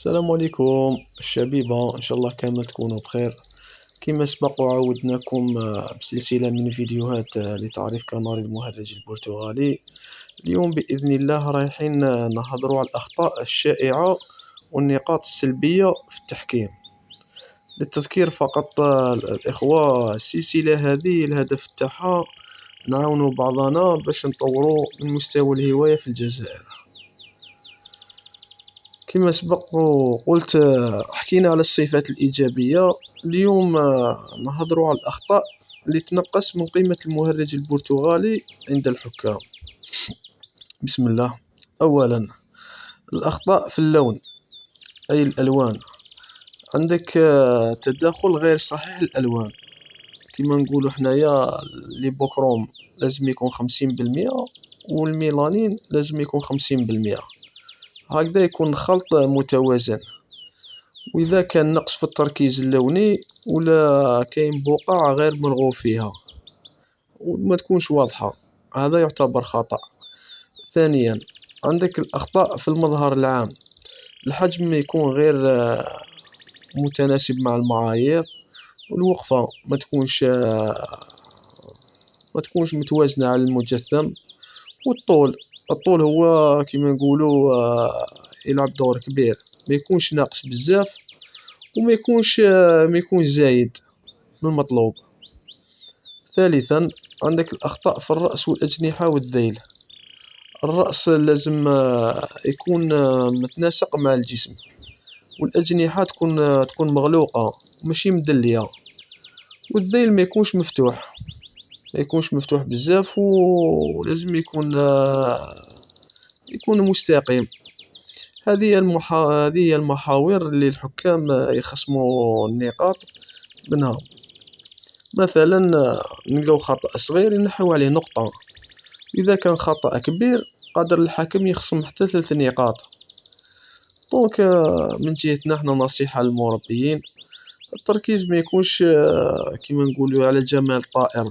السلام عليكم الشبيبة، إن شاء الله كامل تكونوا بخير. كما سبق وعودناكم بسلسلة من فيديوهات لتعريف كناري المهرج البرتغالي. اليوم بإذن الله رايحين نهضروا على الأخطاء الشائعة والنقاط السلبية في التحكيم. للتذكير فقط الإخوة، السلسلة هذه الهدف تاعها نعاونوا بعضنا باش نطوروا من مستوى الهواية في الجزائر. كما سبق وقلت حكينا على الصفات الإيجابية. اليوم نهضروا على الأخطاء اللي تنقص من قيمة المهرج البرتغالي عند الحكام. بسم الله. أولا، الأخطاء في اللون، أي الألوان. عندك تداخل غير صحيح الألوان، كما نقولوا حنايا ليبوكروم لازم يكون 50%، والميلانين لازم يكون 50%. هكذا يكون خلط متوازن. وإذا كان نقص في التركيز اللوني ولا كاين بقع غير مرغوب فيها وما تكونش واضحة، هذا يعتبر خطأ. ثانيا، عندك الأخطاء في المظهر العام. الحجم يكون غير متناسب مع المعايير، والوقفة ما تكونش متوازنة على المجسم. والطول هو كما نقولوا يلعب دور كبير، ما يكونش ناقص بزاف وما يكونش ما يكونش زايد من المطلوب. ثالثا، عندك الأخطاء في الرأس والأجنحة والذيل. الرأس لازم يكون متناسق مع الجسم، والأجنحة تكون مغلوقة ماشي مدلية، والذيل ما يكونش مفتوح بزاف، ولازم يكون مستقيم. هذه هي المحاور اللي الحكام يخصموا النقاط منها. مثلا نلقاو خطأ صغير ينحو عليه نقطة، إذا كان خطأ كبير قادر الحاكم يخصم حتى 3 نقاط. دونك من جهتنا حنا نصيحة للمربيين، التركيز ما يكونش كما نقولوا على جمال الطائر.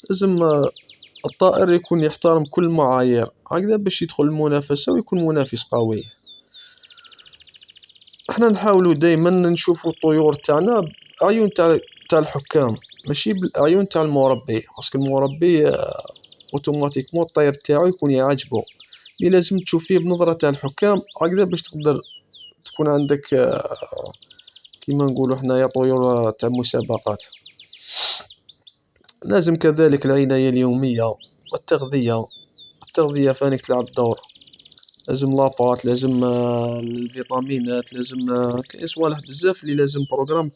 لازم الطائر يكون يحترم كل المعايير، هكذا باش يدخل المنافسة ويكون منافس قوي. احنا نحاولوا دائما نشوفوا الطيور تاعنا بعيون تاع الحكام، ماشي بالاعين تاع المربي، باسكو المربي اوتوماتيكمون الطير تاعو يكون يعجبو. مي لازم تشوف فيه بنظرة تاع الحكام، هكذا باش تقدر تكون عندك كيما نقولوا حنايا طيور تاع مسابقات. لازم كذلك العناية اليومية والتغذية. التغذية فاني تلعب دور، لازم لاباط، لازم الفيتامينات، لازم كاين صوالح بزاف اللي لازم بروغرام